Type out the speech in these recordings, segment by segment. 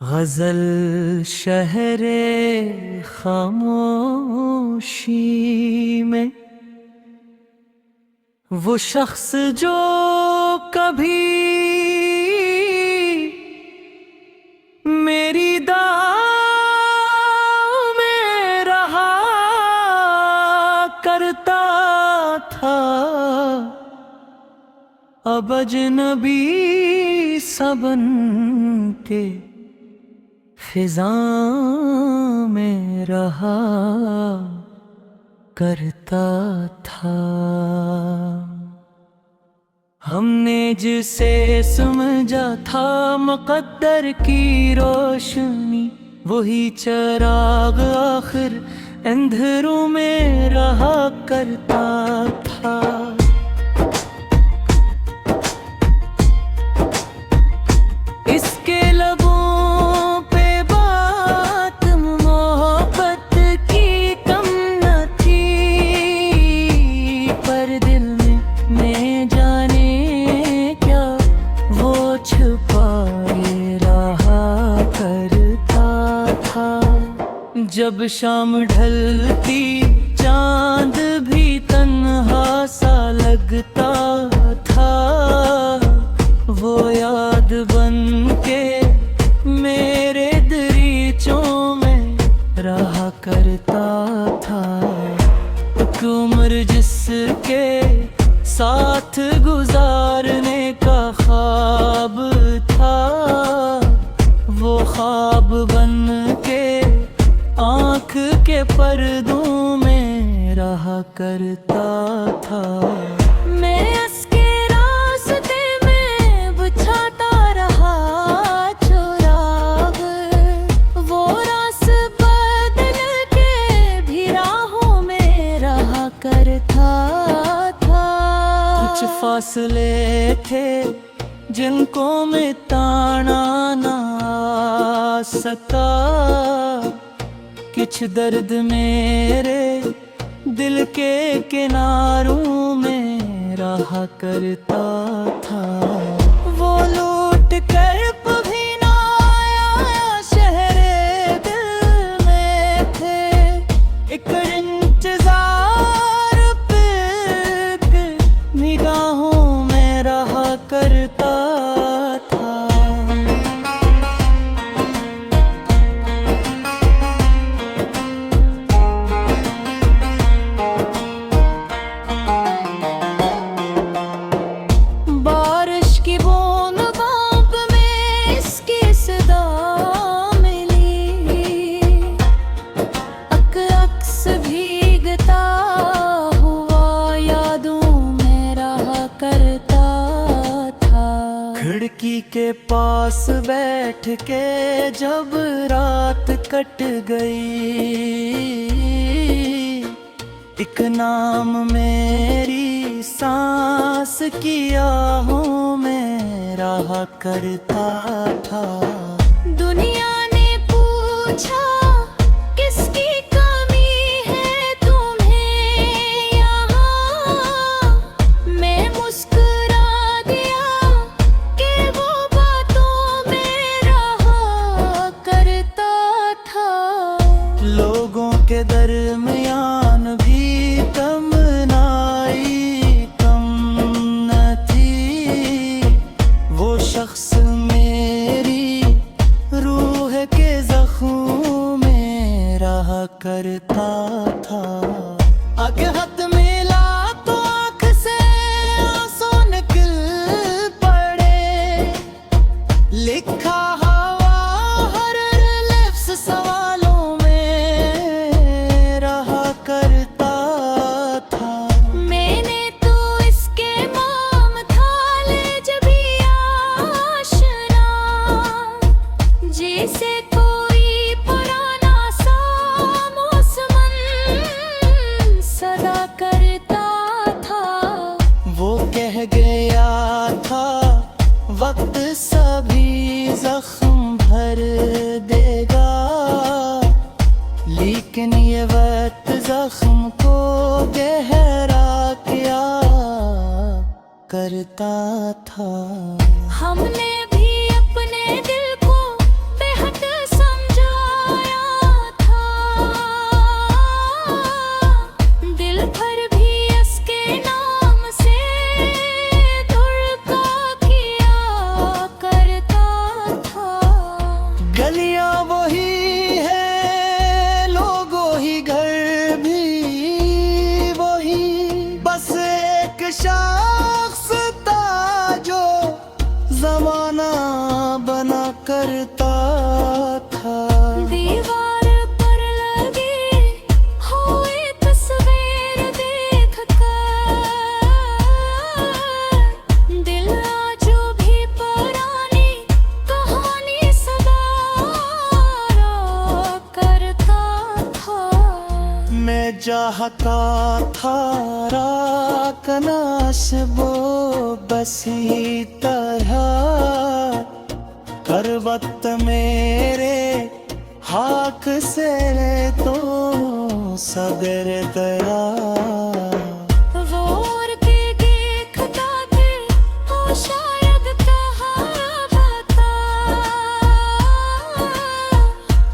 गजल शहरे खामोशी में वो शख्स जो कभी मेरी दाव में रहा करता था, अब अजनबी सबन के फिजा में रहा करता था। हमने जिसे समझा था मुक़द्दर की रोशनी, वही चिराग आखिर अंधेरों में रहा करता था। इसके लबों पे बात मोहब्बत की कम न थी, पर दिल में जाने क्या वो छुपाए रहा करता था। जब शाम ढलती चांद भी तन्हा सा लगता था, वो याद बन के मेरे दरीचों में रहा करता था। एक उम्र जिसके साथ गुजारने का ख्वाब था, वो ख्वाब बन के आँख के पर्दों में रहा करता था। मैं उसके रास्ते में बिछाता रहा चुराग, वो रास बदल के भी राहों में रहा करता था। कुछ फासले थे जिनको मैं ताना ना सका, कुछ दर्द मेरे दिल के किनारों में रहा करता था। वो लूट कर कभी ना आया शहरे दिल में थे, एक इंतजार पे निगाहों में रहा करता था। खिड़की के पास बैठ के जब रात कट गई, एक नाम मेरी सांस की आहों में रहा करता था। दुनिया ने पूछा किसकी कमी है तुम्हें यहाँ, मैं मुस्कुरा दिया कि वो बातों में रहा करता था। लोगों के दरमियान भी तमन्नाई कम न थी, वो शख्स मेरी रूह के ज़ख्मों में रहा करता था। आगे हाथ मिला तो आँख से आंसू निकल पड़े, लिखा हवा हर लिप्स सवालों में रहा करता था। मैंने तो इसके नाम था ले जबी आशना, जैसे कोई पुराना सा मौसमन सदा करता था। वो कह गया था वक्त सभी जख्म भर देगा, लेकिन ये वक्त जख्म को गहरा क्या करता था। हमने भी अपने दिल को बेहद चाहता था राकनाशबो बसी तरह कर वक्त मेरे हाक से तो सगर गया। वो और के देखता थे वो शायद कहा बता,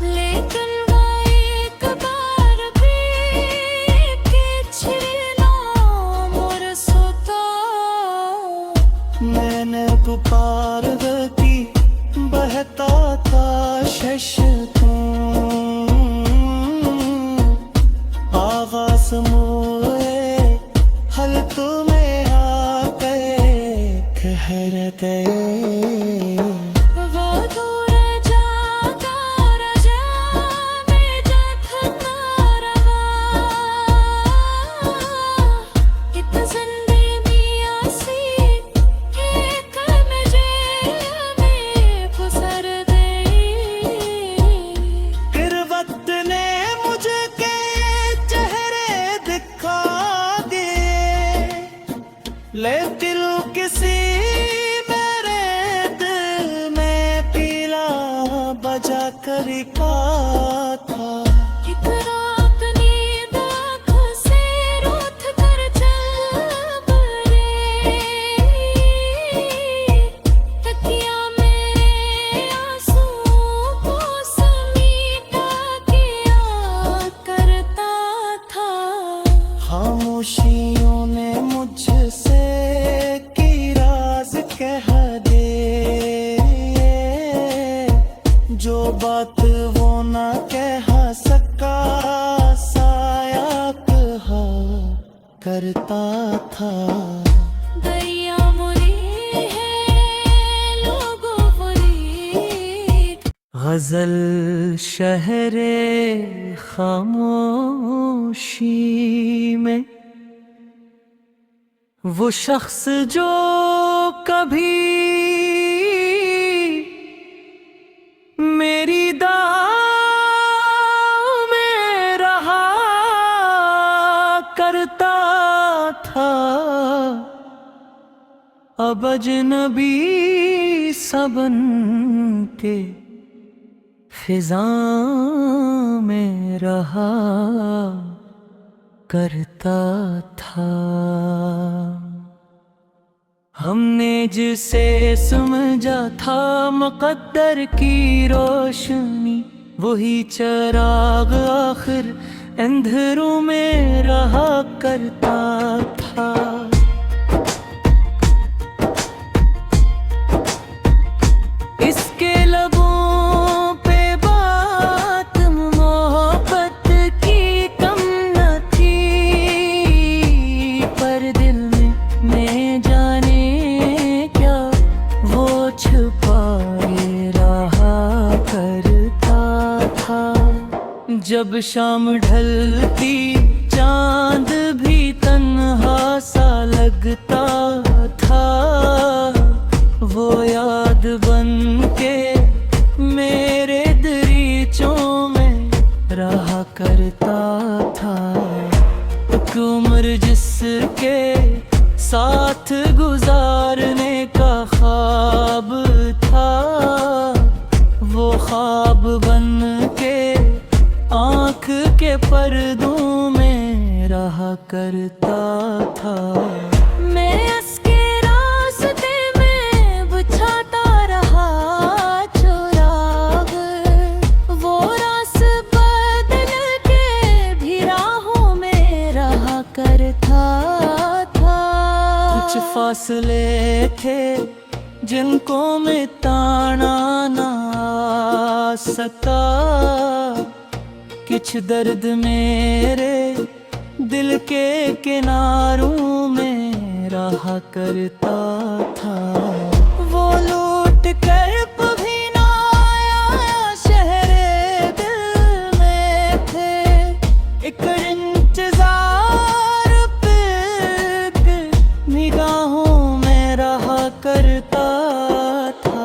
लेकिन वो एक बार भी किछना मोर सोता। मैंने पुकार की बहता था शश तू आवाज मोए हल तुम्हें आके कहर गए। वो दूर जाता रजा में जखना रवा, इत जिंदे मियां सी एक मुझे में फुसर गई। फिर वक्त ने मुझे के चेहरे दिखा दिए, लेकिन किसी मेरे दिल में पीला बजा कर का था। एक रात नींद आँख से रूठ कर चल बरे, तकिया में आंसुओं को समीटा किया करता था। खामोशियों ने मुझसे की राज कह दे, जो बात वो ना कह सका साया कहा करता था। दरिया मुरी है लोगों मुरी। गजल शहरे खामोशी में वो शख्स जो कभी मेरी दाव में रहा करता था, अब अजनबी सबन के फिजा में रहा करता था। हमने जिसे समझा था मुक़द्दर की रोशनी, वही चराग आखिर अंधेरों में रहा करता था। इसके लबों पे बात मोहब्बत की कम न थी, पर दिल में जाने क्या वो छुपाए रहा करता था। जब शाम ढलती चांद भी तन्हा सा लगता था, वो याद बन के मेरे दरीचों में रहा करता था। एक उम्र जिसके साथ गुजारने का ख्वाब था, वो ख्वाब बन के आँख के पर्दों में रहा करता था। मैं उसके रास्ते में बिछाता रहा चुराग, वो रास बदल के भी राहों में रहा करता था। कुछ फासले थे जिनको मैं ताना ना सका, कुछ दर्द मेरे दिल के किनारों में रहा करता था। वो लूट कर कभी ना आया शहरे दिल में थे, एक इंतजार पे निगाहों में रहा करता था।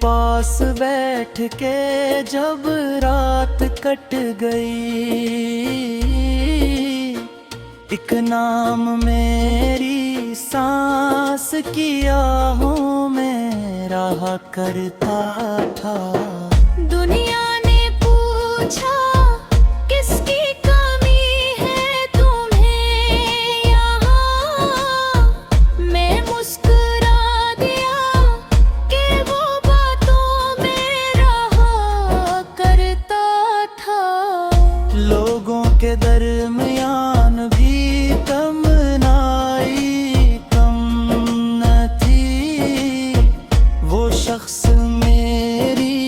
पास बैठ के जब रात कट गई, एक नाम मेरी सांस की आहों में रहा करता था। दुनिया ने पूछा किसकी कमी है तुम्हें यहाँ, मैं मुस्कुरा दिया कि वो बातों में रहा करता था। लोगों के दरमियान भी तमन्नाई कम न थी, वो शख्स मेरी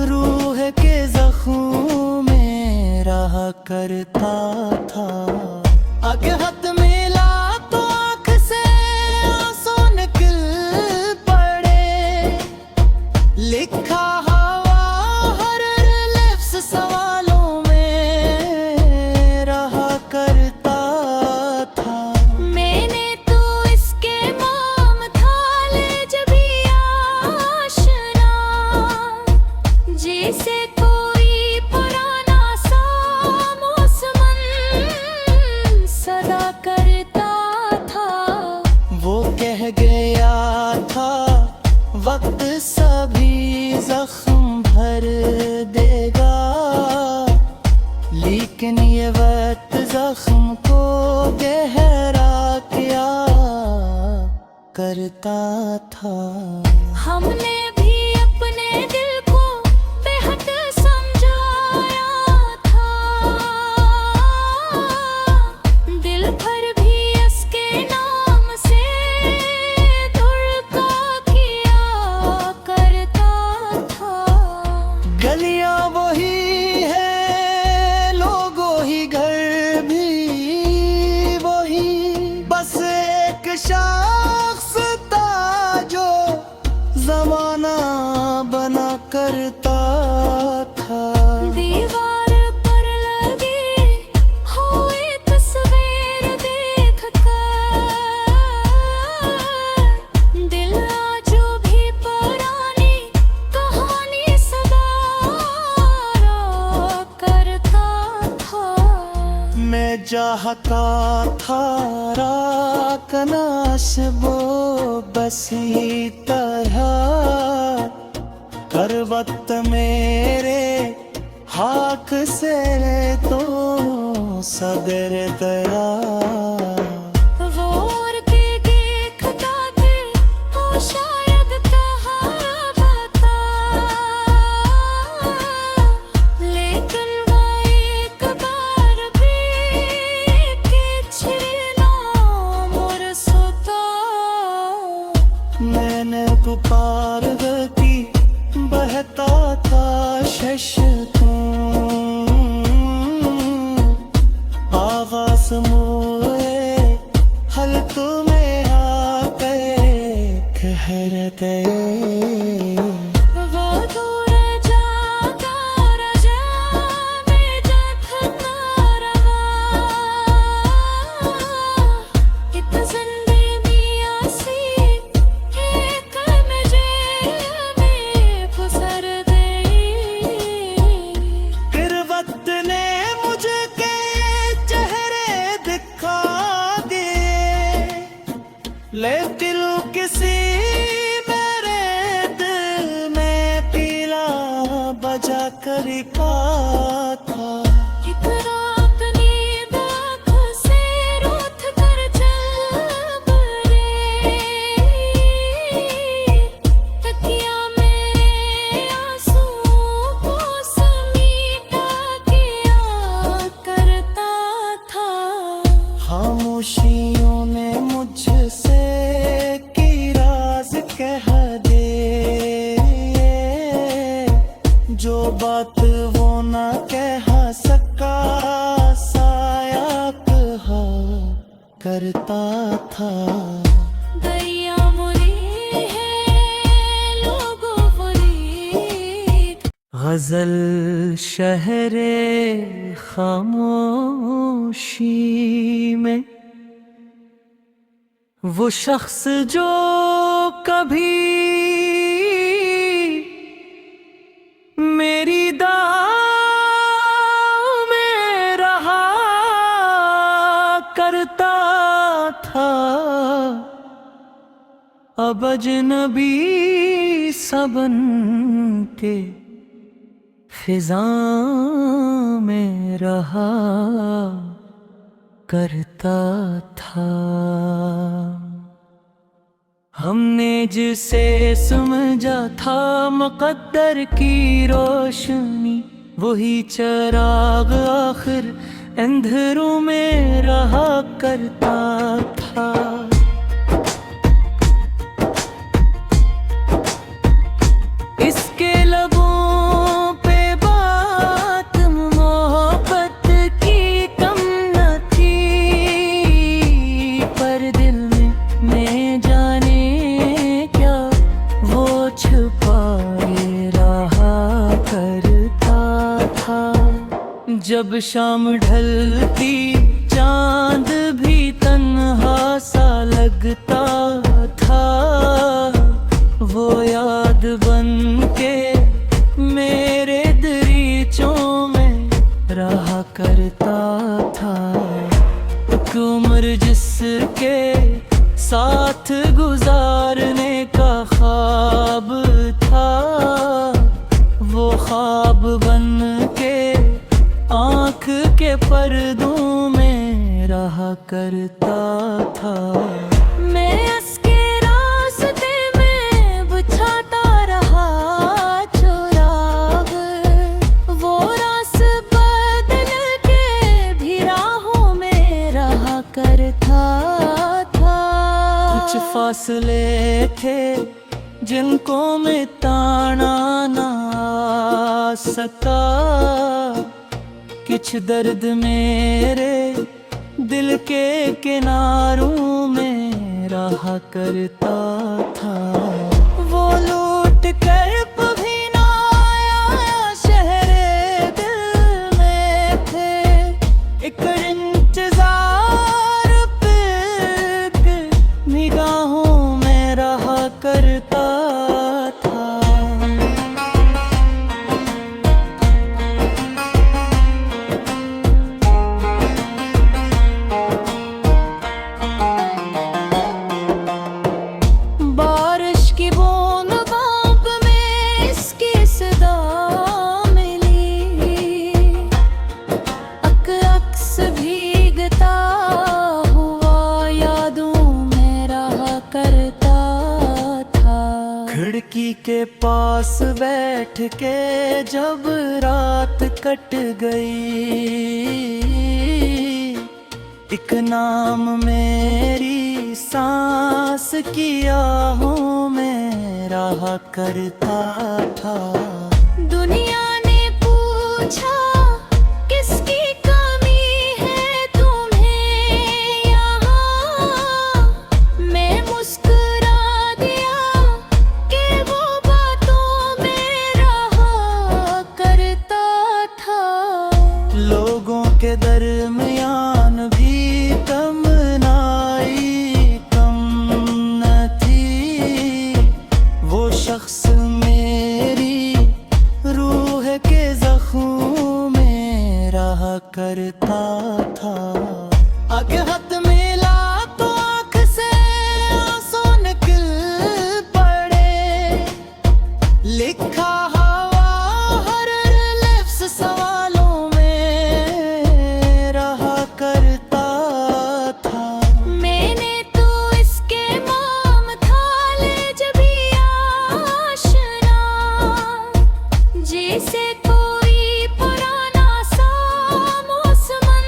रूह के जख्मों में रहा करता था। आगे हाथ मिला तो आँख से आंसू निकल पड़े, लिखा हवा हर लिप्स सवालों में रहा करता था। मैंने तो इसके नाम था ले जबी आशना, जैसे कोई पुराना सा मौसमन सदा करता था। वो कह गया था वक्त सभी जख्म भर देगा, लेकिन ये वक्त जख्म को गहरा क्या करता था। हमने भी अपने दिल को बेहद समझाया था, दिल भर भी इसके नाम से धुड़का किया करता था। गलियां वही है, लोग वही, घर भी वही, बस एक शख्स था जो जमाना बना करता था। दीवार पर लगी हुई तस्वीर देख कर दिल आज भी पुरानी कहानी सवार करता था। मैं चाहता था राकनाश वो बसी तरह, कर वक्त मेरे हाथ से तो सदर दया। वो और के देखता थे वो शायद कहावता, लेकिन वो एक बार भी किछना मोर सोता। मैंने पुकार की बहता था शश तू, आवाज मोए हल तुम्हें आके कहर गए। वो दूर जाता रजा में जखता रवा, इत जिंदगी आसी एक मुझे में फुसर गई। फिर वक्त ने मुझे के चेहरे दिखा दिए, ले दिल किसी मेरे दिल में पीला बजा कर का था। एक रात नींद आँख से रूठ कर चल पड़े, तकिया मेरे आंसुओं को समीटा किया करता था। खामोशियों ने मुझसे की राज कह दे, जो बात वो न कह सका साया कहा करता था। दरिया मुरी है लोगों मुरी, गजल शहरे खामोशी में वो शख्स जो कभी तेरी दाव में रहा करता था, अब अजनबी सबन के फिजा में रहा करता था। हमने जिसे समझा था मुक़द्दर की रोशनी, वही चिराग आखिर अंधेरों में रहा करता था। इसके लबों पे बात मोहब्बत की कम न थी, पर दिल में जाने क्या वो छुपाए रहा करता था। जब शाम ढलती चांद भी तन्हा सा लगता था, वो याद बन के मेरे दरीचों में रहा करता था। एक उम्र जिसके साथ गुजारने का ख्वाब था, वो ख्वाब बन के आँख के पर्दों में रहा करता था। मैं इसके रास्ते में बिछाता रहा चुराग, वो रास बदल के भी राहों में रहा करता था। कुछ फासले थे जिनको मैं ताना ना आ सका, कुछ दर्द मेरे दिल के किनारों में रहा करता था। वो लूट कर कभी ना आया शहरे दिल में थे, एक इंतजार पे निगाहों में रहा करता था। बारिश की बूंद बाप में इसकी सदा मिली, अक्स भीगता हुआ यादों में रहा करता था। खिड़की के पास बैठ के जब रात कट गई, एक नाम मेरी सांस की आहों में रहा करता था। दुनिया ने पूछा किसकी कमी है तुम्हें यहाँ, मैं मुस्कुरा दिया कि वो बातों में रहा करता था। लोगों के दरमियान भी तमन्नाई कम न थी, वो शख्स मेरी रूह के जख्मों में रहा करता था। आगे हाथ मिला तो आँख से आंसू निकल पड़े, लिखा हवा हर लफ्ज़ सवालों में रहा करता था। मैंने तो इसके माम थाले जभी आशना, जैसे कोई पुराना सा मौसमन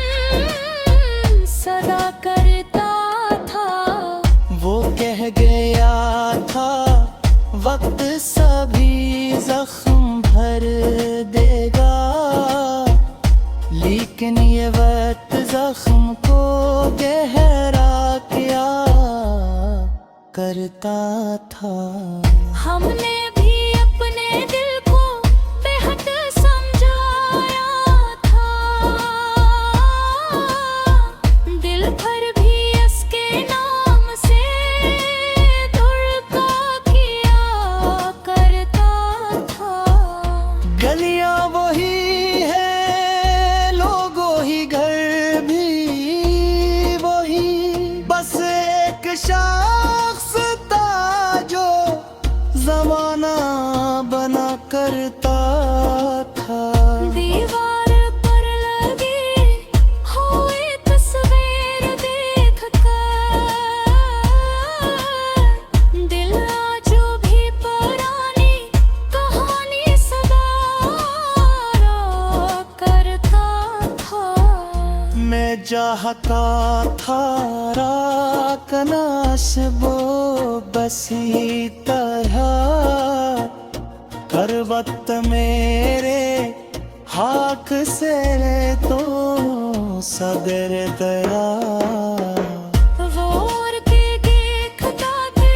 सदा करता था। वो कह गया था वक्त सभी जख्म भर देगा, लेकिन ये वक्त जख्म को गहरा क्या करता था। हमने भी अपने दिल को बेहद समझाया था, दिल भर भी इसके नाम से धड़का किया करता था। गलियां वही है, लोगों ही घर भी वही, बस एक शख्स था जो जमाना बना करता था। दीवार पर लगी हुई तस्वीर देख कर दिल आज भी पुरानी कहानी सदा करता था। मैं चाहता था राकनास वो बसी तरह, कर वक्त मेरे हाक से तो सदर दया। वो और के देखता थे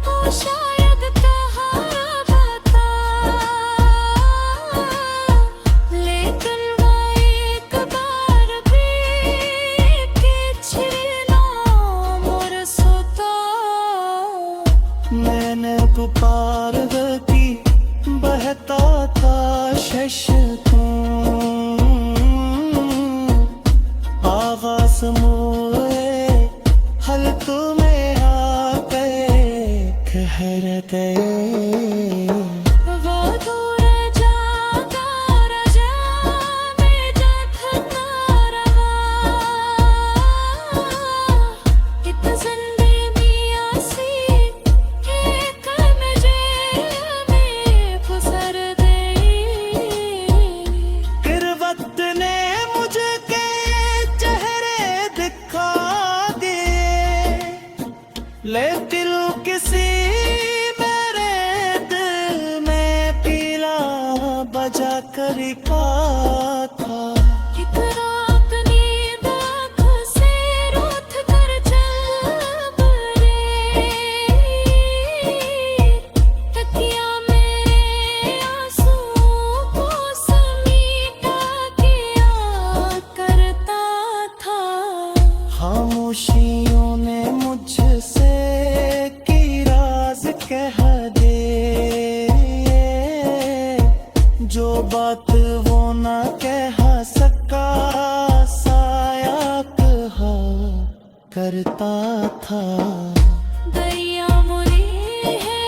वो शायद कहा था, लेकिन वो एक बार भी किछना मोर सोता। मैंने पुकार की बहता था शश तू, आवाज मोए हल तुम्हें आके कहर गए। वो दूर जाता रजा में जखना रवा, इत ज़िंदे मियां सी एक में जेल में फुसर गई। फिर वक्त ने मुझे के चेहरे दिखा दिए, ले दिल किसी मेरे दिल में पीला बजा कर का था। एक रात नींद आँख से रूठ कर चल बरे, तकिया मेरे आंसुओं को समीटा किया करता था। खामोशियों ने मुझसे की राज कह दे, जो बात वो न कह सका साया कहा करता था। दरिया मुरी है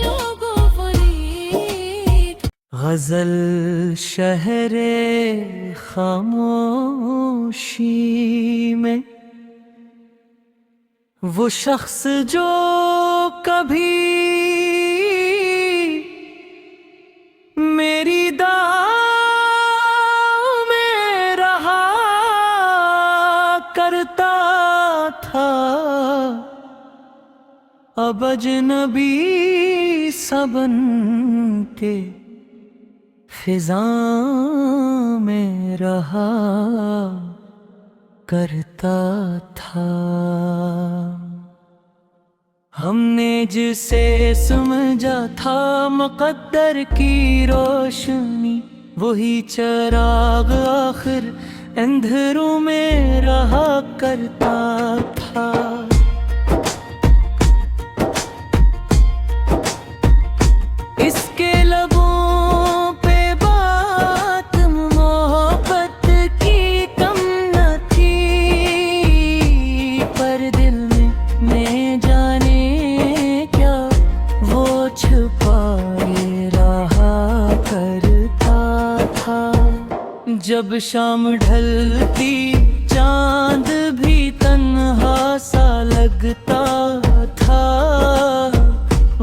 लोगों बुरी, गजल शहरे खामोशी में वो शख्स जो कभी मेरी दाव में रहा करता था, अब अजनबी सबन के फिजा में रहा करता था। हमने जिसे समझा था मुक़द्दर की रोशनी, वही चिराग आखिर अंधेरों में रहा करता था। इसके लबों पे बात मोहब्बत की कम न थी, पर दिल में जाने क्या वो छुपाए रहा करता था। जब शाम ढलती चांद भी तन्हा सा लगता था,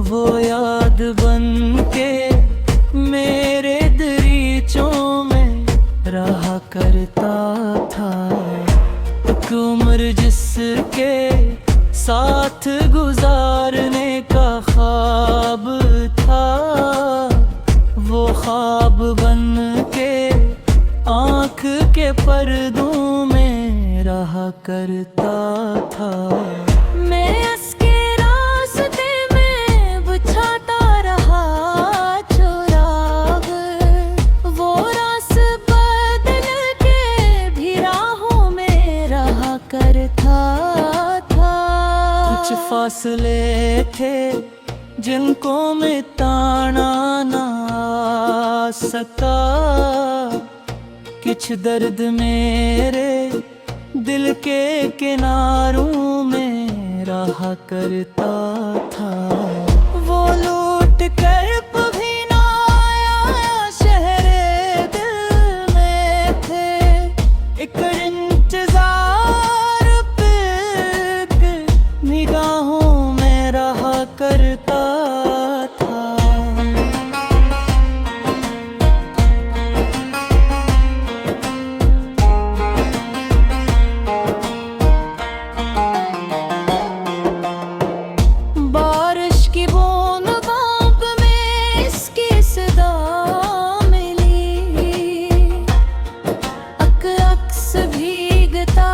वो याद बन के मेरे दरीचों में रहा करता था। एक उम्र जिसके साथ गुजारने का ख्वाब था, वो ख्वाब बन के आँख के पर्दों में रहा करता था। मैं उसके रास्ते में बिछाता रहा चुराग, वो रास बदल के भी राहों में रहा करता था। कुछ फासले थे जिनको मैं ताना ना सका किछ दर्द मेरे दिल के किनारों में रहा करता था। वो लूट कर कभी ना आया शहरे दिल में थे, एक इंतजार पे निगाहों में रहा करता था। बारिश की बूंद बाप में इसकी सदा मिली, अक्स भीगता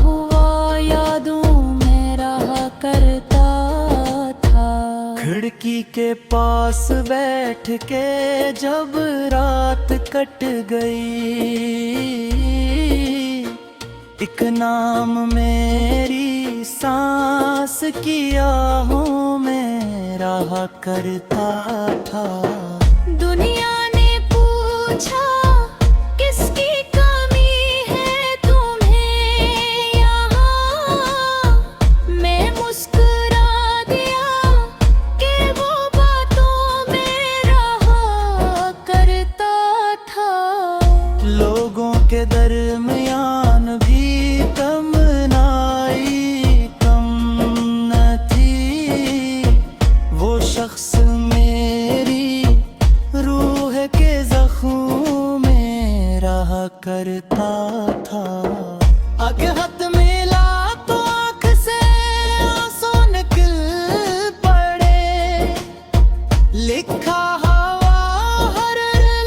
हुआ यादों में रहा करता था। खिड़की के पास बैठ के जब रात कट गई, एक नाम मेरी सांस की आहों में रहा करता था। दुनिया ने पूछा किसकी कमी है तुम्हें यहाँ, मैं मुस्कुरा दिया कि वो बातों में रहा करता था। लोगों के दरमियान भी तमन्नाई कम न थी, वो शख्स मेरी रूह के जख्मों में रहा करता था। आगे हाथ मिला तो आँख से आंसू निकल पड़े, लिखा हवा हर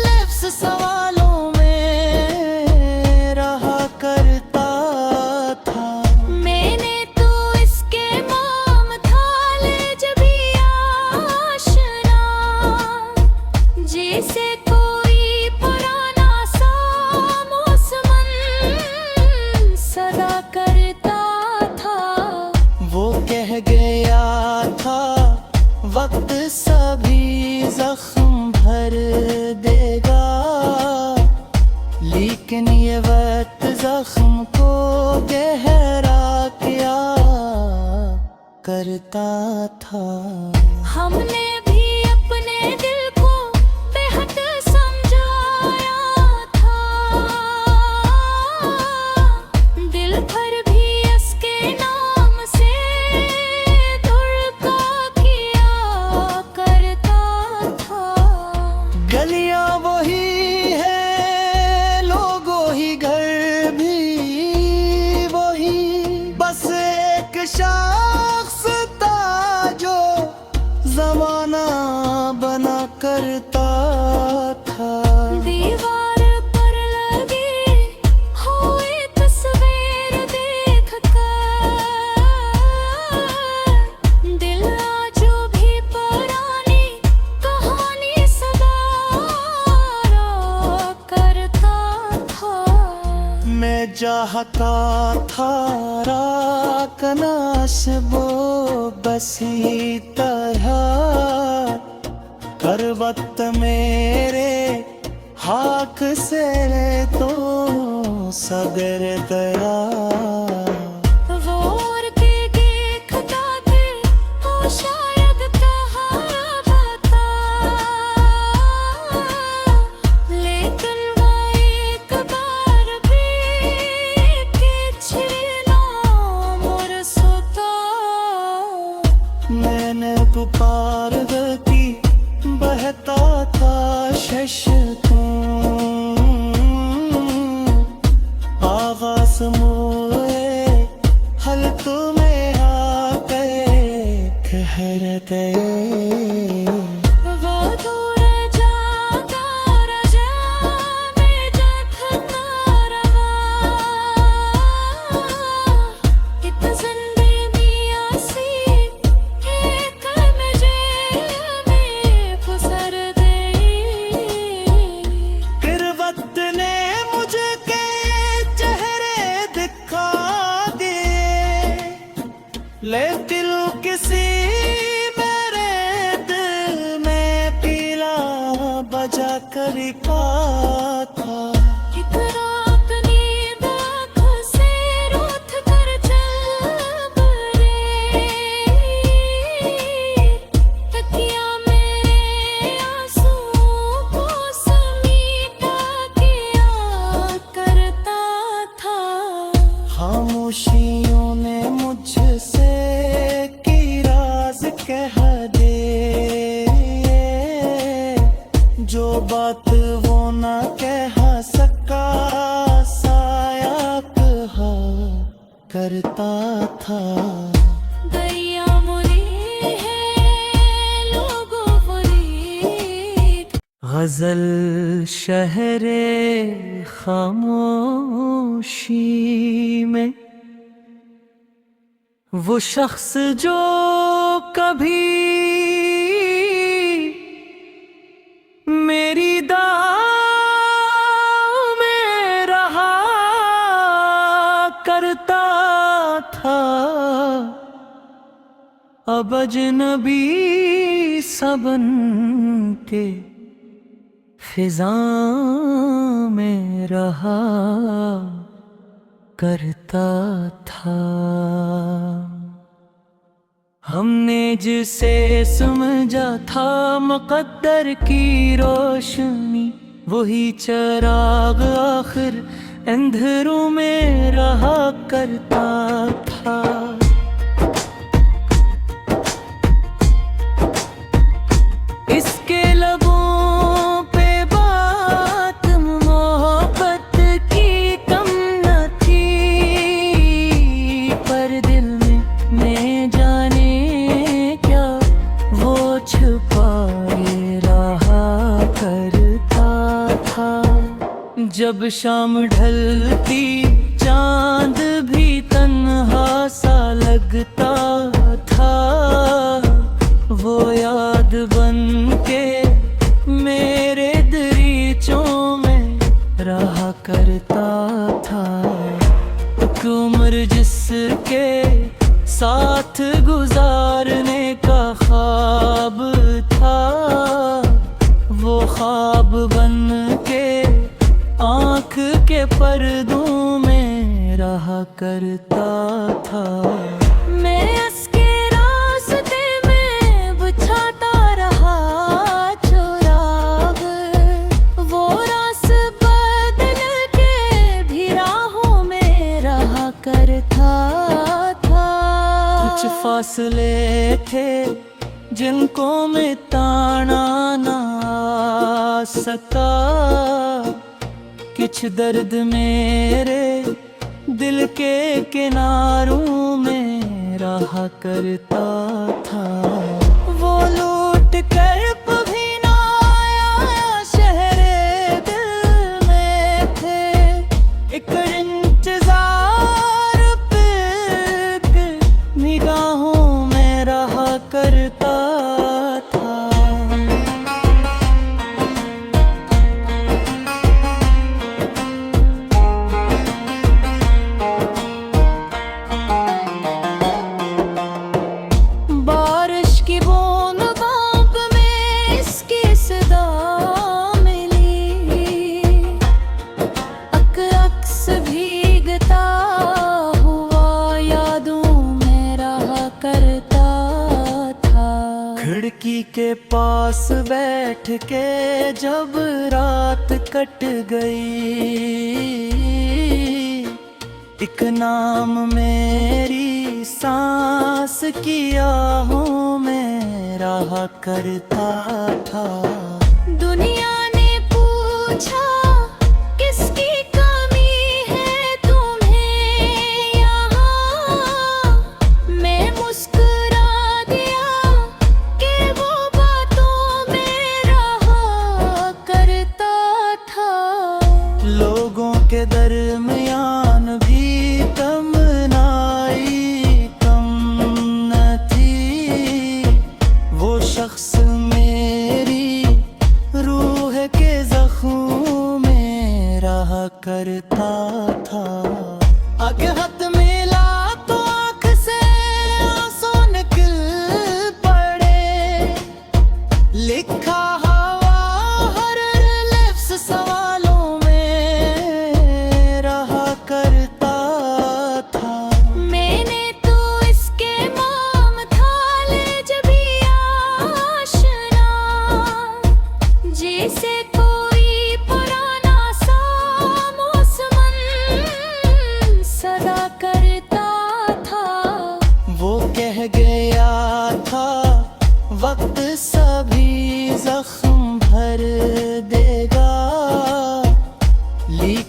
लिप्स सवालों में रहा करता था। मैंने तो इसके नाम था ले जबी आशना, जैसे कोई पुराना सा मौसमन सदा करता था। वो कह गया था वक्त सभी जख्म भर देगा, लेकिन ये वक्त जख्म को गहरा क्या करता था। हमने भी अपने दिल को बेहद समझाया था, दिल भर भी इसके नाम से धुड़का किया करता था। गलियां वही है, लोगों ही घर भी वही, बस एक शख्स था जो जमाना बना करता था। दीवार पर लगी हुई तस्वीर देख कर दिल आज भी पुरानी कहानी सदा करता था। मैं चाहता था राकनाश वो बसी तरह, करवत मेरे हाक से तो सगर गया। वो और के देखता थे वो शायद कहा था, लेकिन वो एक बार भी किछना मुरसता। मैंने पुकार की बहता था शशकों, आवाज मोए हल तुम्हें आके कहर गए। वो दूर जाता रजा में जखना रवा, इत जिंदगी आसी एक मुझे में फुसर गई। फिर वक्त ने मुझे के चेहरे लिखा था। एक रात नींद आँख से रूठ कर चल बरे, तकिया मेरे आंसुओं को समीटा किया करता था। खामोशियों ने मुझसे की राज कह दे, जो बात वो न कह सका साया कहा करता था। दैया मुरी है लोगों फरीद, गजल शहरे खामोशी में वो शख्स जो कभी मेरी दाह में रहा करता था, अब अजनबी सबन के फिजा में रहा करता था। हमने जिसे समझा था मुक़द्दर की रोशनी, वही चराग आखिर अंधेरों में रहा करता था। इसके लबों पे बात मोहब्बत की कम न थी, पर दिल में जाने क्या वो छुपाए रहा करता था। जब शाम ढलती चांद भी तन्हा सा लगता था, वो याद बन के मेरे दरीचों में रहा करता था। एक उम्र जिसके साथ गुजारने का ख्वाब था, वो ख्वाब बन के आँख के पर्दों में रहा करता था। मैं उसके रास्ते में बिछाता रहा चुराग, वो रास बदल के भी राहों में रहा करता था। कुछ फासले थे जिनको मैं ताना ना आ सका, कुछ दर्द मेरे दिल के किनारों में रहा करता था। वो लूट कर कभी ना आया शहरे दिल में थे, एक इंतजार पे निगाहों में रहा करता था। बारिश की बूंद बाप में इसकी सदा मिली, अक्स भीगता हुआ यादों में रहा करता था। खिड़की के पास बैठ के जब रात कट गई, एक नाम मेरी सांस की आहों में रहा करता था। दुनिया ने पूछा किसकी कमी है तुम्हें यहाँ, मैं मुस्कुरा दिया कि वो बातों में रहा करता था। लोगों के दरमियान भी तमन्नाई कम न थी, वो शख्स मेरी रूह के जख्मों में रहा करता था। आगे हाथ मिला तो आँख से आंसू निकल पड़े, लिखा हवा हर लिप्स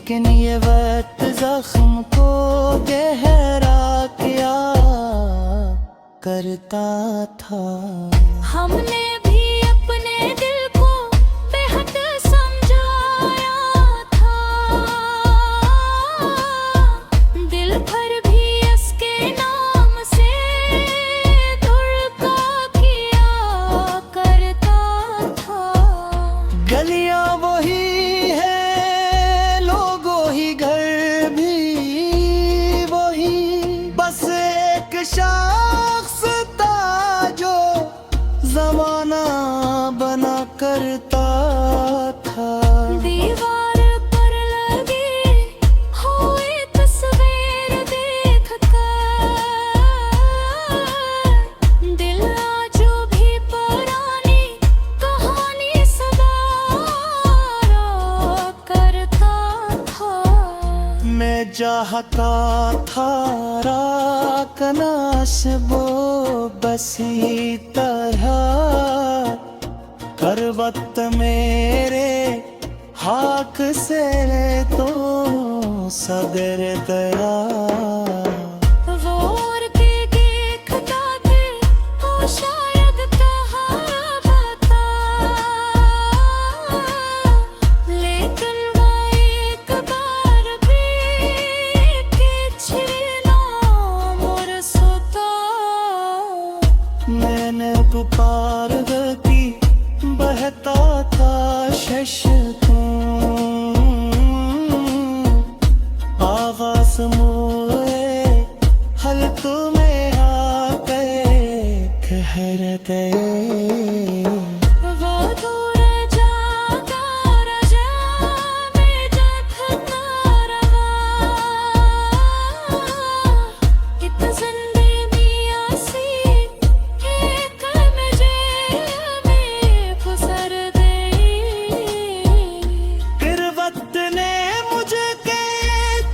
लेकिन ये वक्त जख्म को गहरा क्या करता था। हमने भी अपने दिल को बेहद समझाया था, दिल भर भी इसके नाम से धुड़का किया करता था। गलियां वही है, लोग वही, घर भी वही, बस एक शख्स था जो जमाना बना करता था। दीवार पर लगी हुई तस्वीर देख कर दिल आज भी पुरानी कहानी सदा करता था। मैं चाहता था राकनाश वो बसी तरह कर वक्त मेरे हाक से तो सगर दया। वो और के देखता थे वो शायद कहावता, लेकिन वो एक बार भी किछना मोर सोता। मैंने पुकार की बहता था शश आवाज मोए हल तुम्हें आके कहर गए। वो दूर जाता राजा में जखना रवा, इत जिंदगी आसी एक मुझे में फुसर गई। फिर वक्त ने मुझे के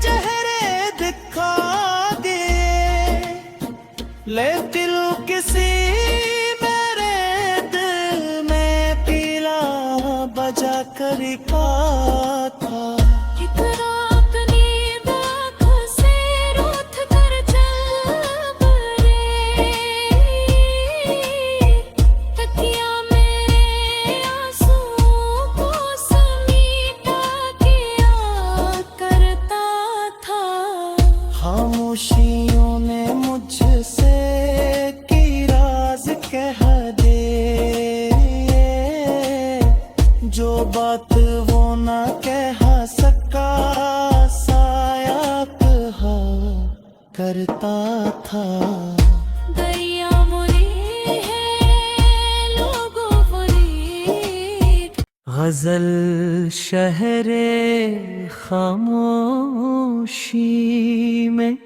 चेहरे दिखा दिए, ले दिल किसी मेरे दिल में पीला बजा कर था। इतना अपनी आँख से रूठ कर चल बरे, तकिया मेरे आंसुओं को समीटा किया करता था। खामोशियों ने मुझसे की राज कह दे, जो बात वो न कह सका साया कहा करता था। दरिया मुरी है लोगों मुरी। गजल शहरे खामोशी में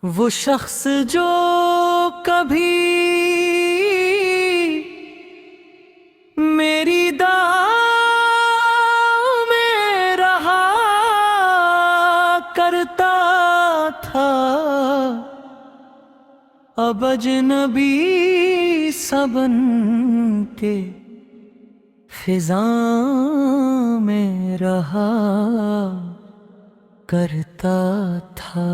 वो शख्स जो कभी मेरी दाव में रहा करता था, अब अजनबी सबन के फिजा में रहा करता था।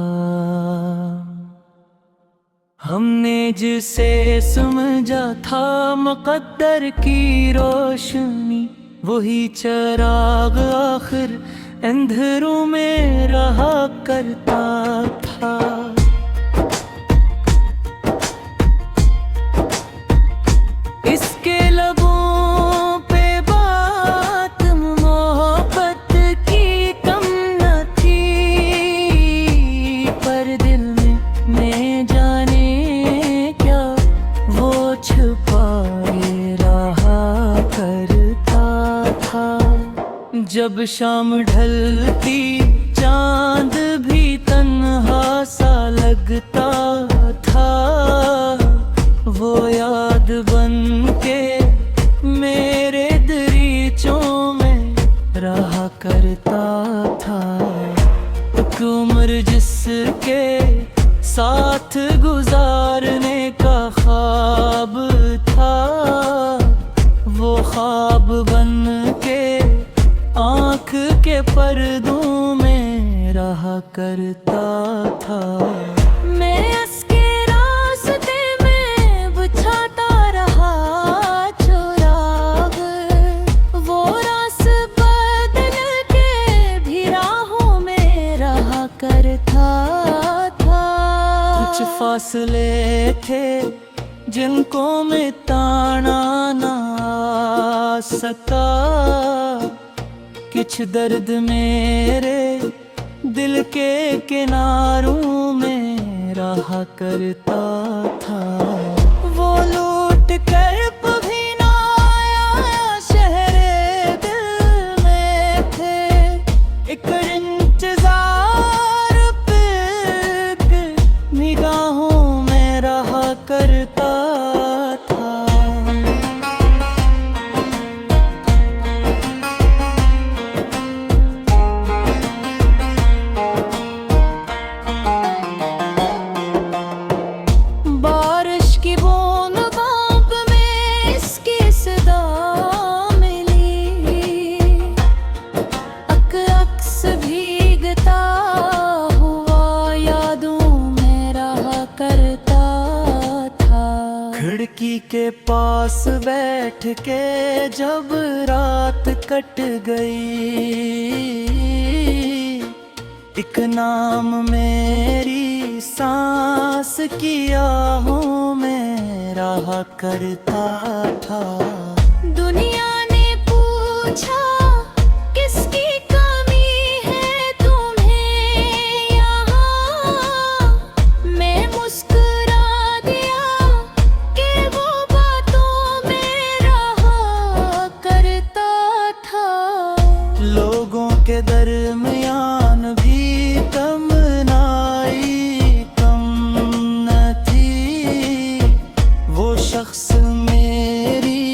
हमने जिसे समझा था मुक़द्दर की रोशनी, वही चराग आखिर अंधेरों में रहा करता था। इसके लबों पे बात मोहब्बत की कम न थी, पर दिल में जाने क्या वो छुपाए रहा करता था। जब शाम ढलती चांद भी तन्हा सा लगता था, वो याद बन के मेरे दरीचों में रहा करता था। एक उम्र जिसके साथ गुजारने का ख्वाब था, वो ख्वाब बन के आँख के पर्दों में रहा करता था। मैं उसके रास्ते में बिछाता रहा चुराग, वो रास बदल के भी राहों में रहा करता था। कुछ फासले थे जिनको मिटाना ना आ सका, कुछ दर्द मेरे दिल के किनारों में रहा करता था। वो लूट कर कभी ना आया शहरे दिल में थे, एक इंतजार पे निगाहों में रहा करता था। बारिश की बूंद बाप में इसकी सदा मिली, अक्स भीगता हुआ यादों में रहा करता था। खिड़की के पास बैठ के जब रात कट गई, एक नाम मेरी सांस की आहों में रहा करता था। दुनिया ने पूछा किसकी कमी है तुम्हें यहाँ, मैं मुस्कुरा दिया कि वो बातों में रहा करता था। लोगों के दरमियान भी तमन्नाई कम न थी, वो शख्स मेरी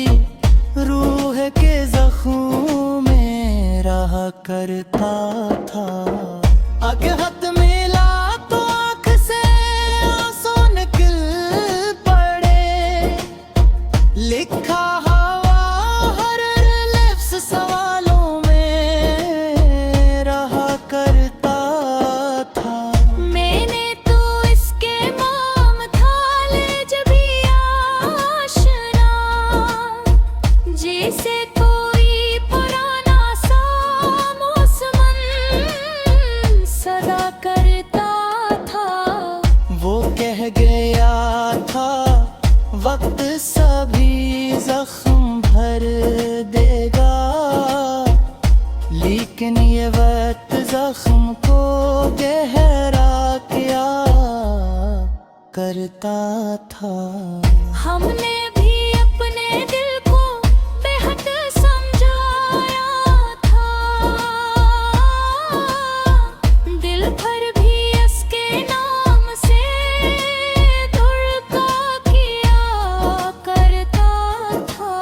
रूह के जख्मों में रहा करता था। आगे हाथ मिला तो आँख से आंसू निकल पड़े, लिखा हवा हर लिप्स सवालों में रहा करता था। मैंने तो इसके माम था ले जभी आशना, जैसे कोई पुराना सा मौसमन सदा करता था। वो कह गया था वक्त सभी जख्म भर देगा, लेकिन ये वक्त जख्म को गहरा क्या करता था। हमने भी अपने दिल को बेहद समझाया था, दिल भर भी इसके नाम से धुड़का किया करता था।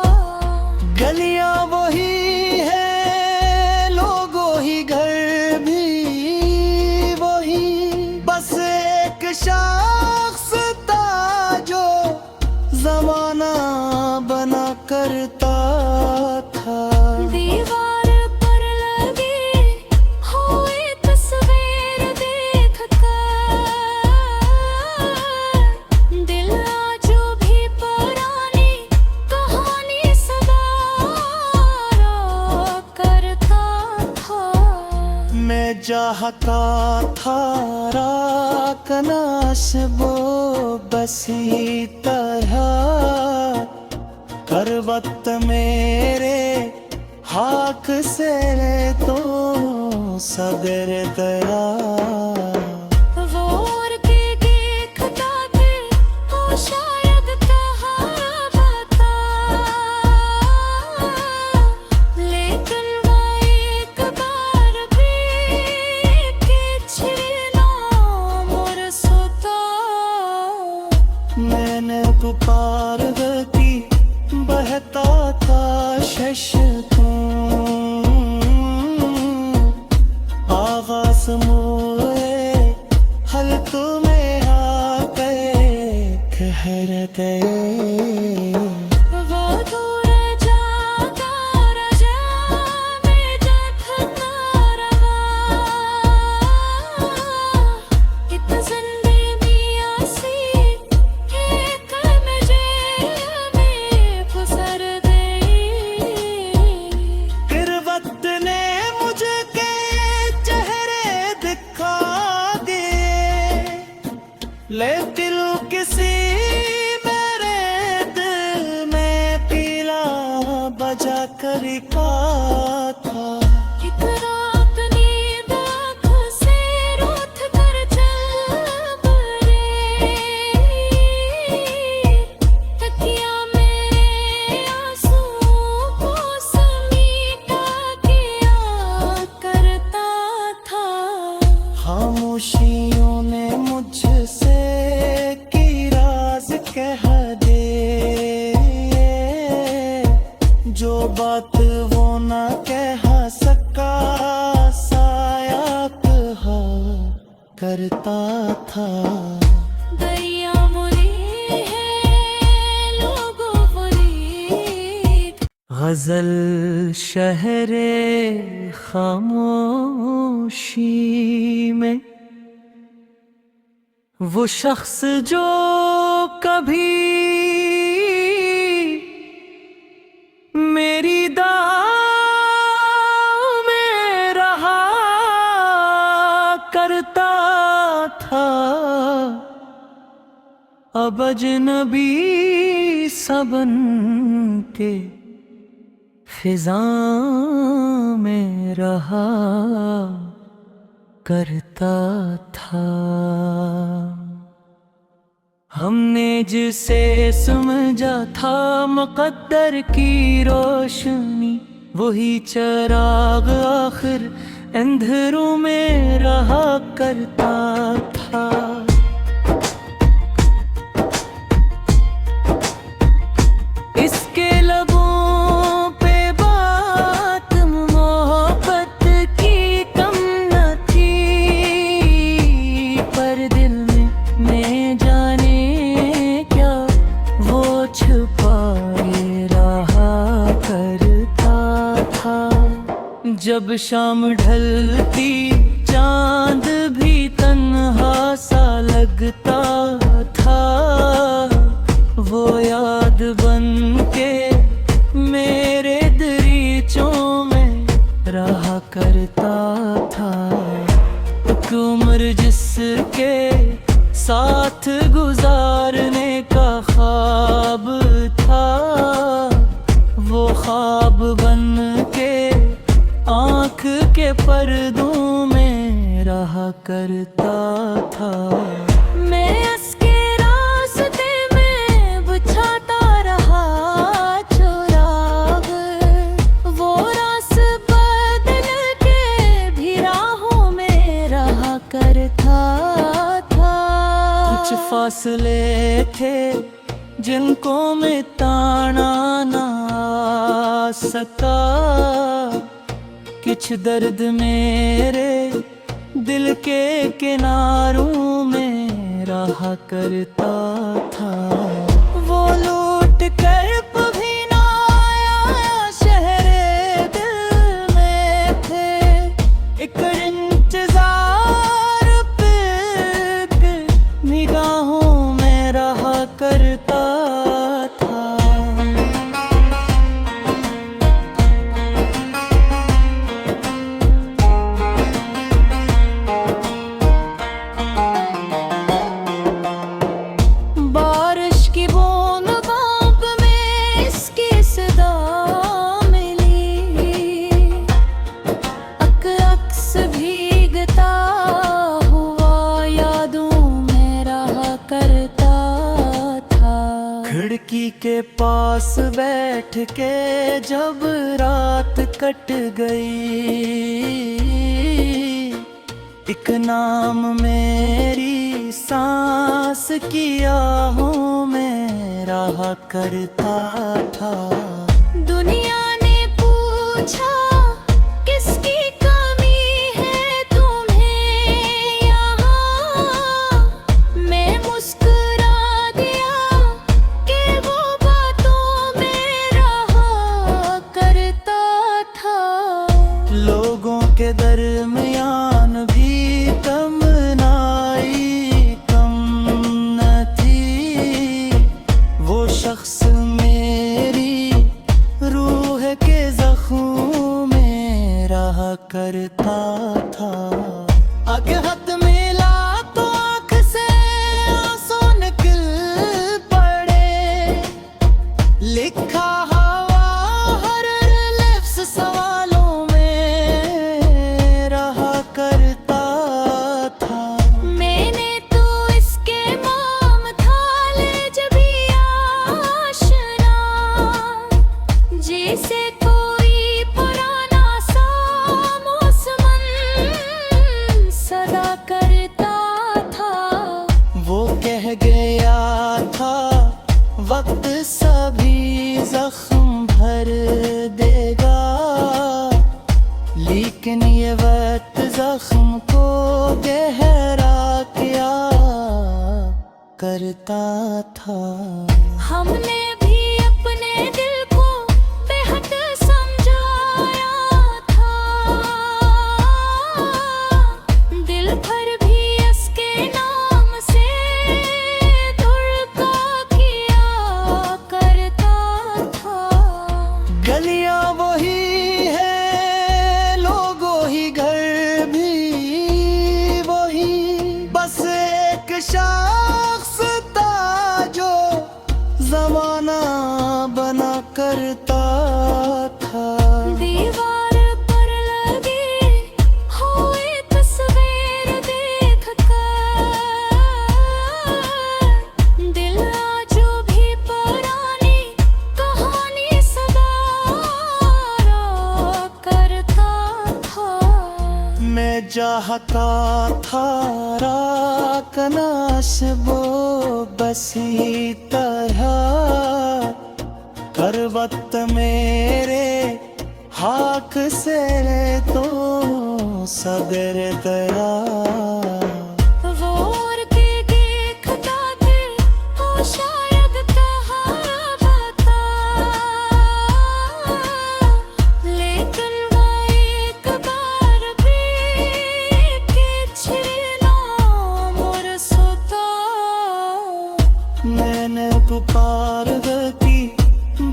गलियां वही है, लोग वही, घर भी वही, बस एक शख्स था जो जमाना बना करता था। दीवार पर लगी हुई तस्वीर देख कर दिल जो भी पुरानी कहानी सदा करता था। मैं चाहता था राकनाश वो बसी तरह, पर्वत मेरे हाथ से तो सगर गया। वो और के देखता थे वो शायद कहावता था, लेकिन वो एक बार भी किछना मोर सोता। मैंने पुकार की बहता था शश तू, आवाज मोर दिल किसी मेरे दिल में पीला बजा कर का था। एक रात नींद आँख से रूठ कर चल पड़े, तकिया मेरे आंसुओं को समीटा किया करता था। खामोशियों ने मुझसे की राज कह दे, जो बात वो न कह सका साया कहा करता था। दरिया मुरी है लोगों फरीद, गजल शहरे खामोशी में वो शख्स जो कभी मेरी दाह में रहा करता था, अब अजनबी सबन के फिजा में रहा करता था। हमने जिसे समझा था मुक़द्दर की रोशनी, वही चिराग आखिर अंधेरों में रहा करता था। इसके लबों पे बात मोहब्बत की कम न थी, पर दिल में जाने क्या वो छुपाए रहा करता था। जब शाम ढलती चांद भी तन्हा सा लगता था, वो याद बन के मेरे दरीचों में रहा करता था। एक उम्र जिसके साथ गुजारने का ख्वाब था, वो ख्वाब बन के आँख के पर्दों में रहा करता था। मैं इसके रास्ते में बिछाता रहा चुराग, वो रास बदल के भी राहों में रहा करता था। कुछ फासले थे जिनको मैं ताना ना सका, कुछ दर्द मेरे दिल के किनारों में रहा करता था। वो लूट कर कभी ना आया शहरे दिल में थे, एक इंतजार पे निगाहों में रहा करता था। बारिश की बूंद बाप में इसकी सदा मिली, अक्स भीगता हुआ यादों में रहा करता था। खिड़की के पास बैठ के जब रात कट गई, एक नाम मेरी सांस की आहों में रहा करता था। दुनिया ने पूछा किसकी कमी है तुम्हें यहाँ, मैं मुस्कुरा दिया कि वो बातों में रहा करता था। लोगों के दरमियान भी तमन्नाई कम न थी, वो शख्स मेरी रूह के जख्मों में रहा करता था। आगे हाथ मिला तो आँख से लेकिन ये वक्त जख्म को गहरा क्या करता था। हमने भी अपने दिल को बेहद समझाया था, दिल भर भी इसके नाम से धुड़का किया करता था। गलियां वही है, लोगों ही घर भी वही, बस एक शख्स था जो जमाना बना करता था। दीवार पर लगी हुई तस्वीर देख कर दिल आज भी पुरानी कहानी सवारा करता था। मैं चाहता था राकनाशबो बसी तरह करवत मेरे हाक से तो सदर दया। वो और के देखता थे वो शायद कहावा था, लेकिन वो एक बार भी किछना मोर सोता। मैंने पुकार की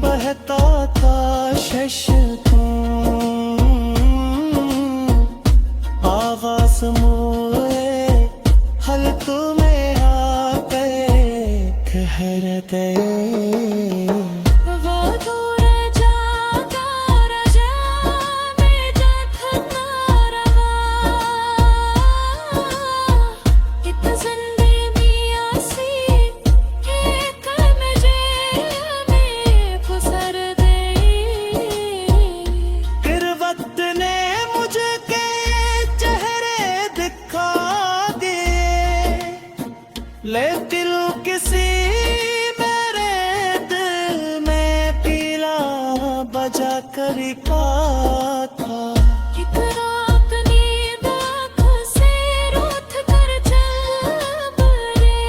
बहता था शश आवाज मोए हल तुम्हें आके कहर दे। वो दूर जाता रजा में जखना रवा, इत जिंदगी आसी एक मुझे में फुसर दे। फिर वक्त ने मुझे के चेहरे दिखा दिए, लेकिन किसी मेरे दिल में पीला बजा कर था। एक रात नींद आँख से रूठ कर चल बरे,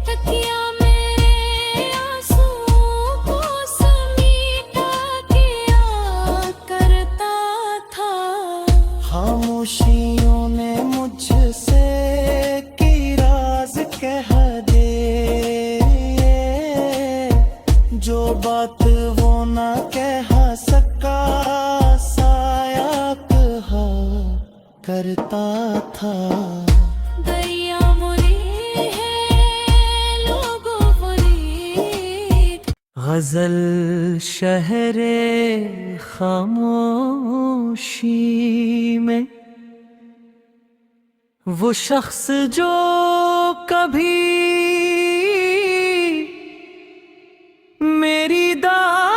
तकिया मेरे आंसुओं को समीटा किया करता था। खामोशियों ने मुझसे की राज कह दे, जो बात वो न कह सका साया कहा करता था। दरिया मुरी है लोगों बुरी, गजल शहरे खामोशी में वो शख्स जो कभी मेरी दाव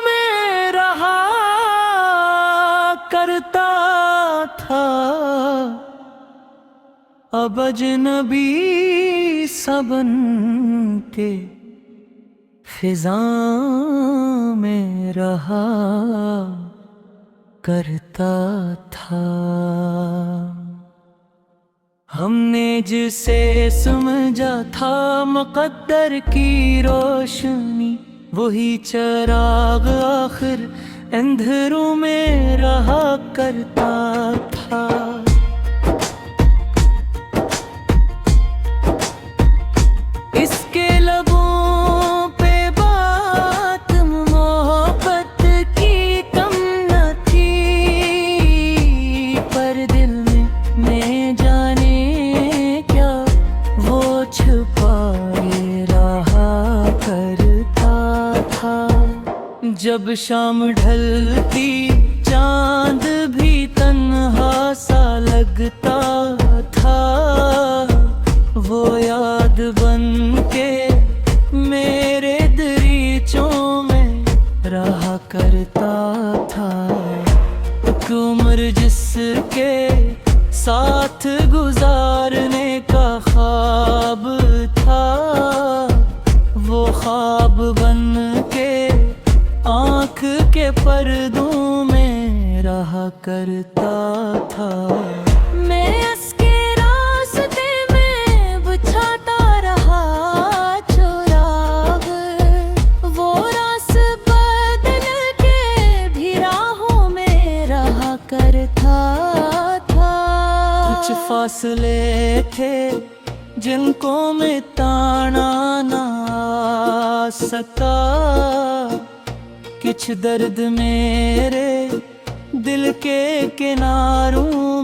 में रहा करता था, अब अजनबी सबन के फिजा में रहा करता था। हमने जिसे समझा था मुक़द्दर की रोशनी, वही चिराग आखिर अंधेरों में रहा करता था। इसके लबों पे बात मोहब्बत की कम न थी, पर दिल में जाने क्या वो छुपाए रहा करता था। जब शाम ढलती चांद भी तन्हा सा लगता था, वो याद बन के मेरे दरीचों में रहा करता था। एक उम्र जिसके साथ गुजारने का ख्वाब था, वो ख्वाब बन के आँख के पर्दों में रहा करता था। मैं उसके रास्ते में बिछाता रहा चुराग, वो रास बदल के भी राहों में रहा करता था। कुछ फासले थे जिनको मैं ताना ना सका, कुछ दर्द मेरे दिल के किनारों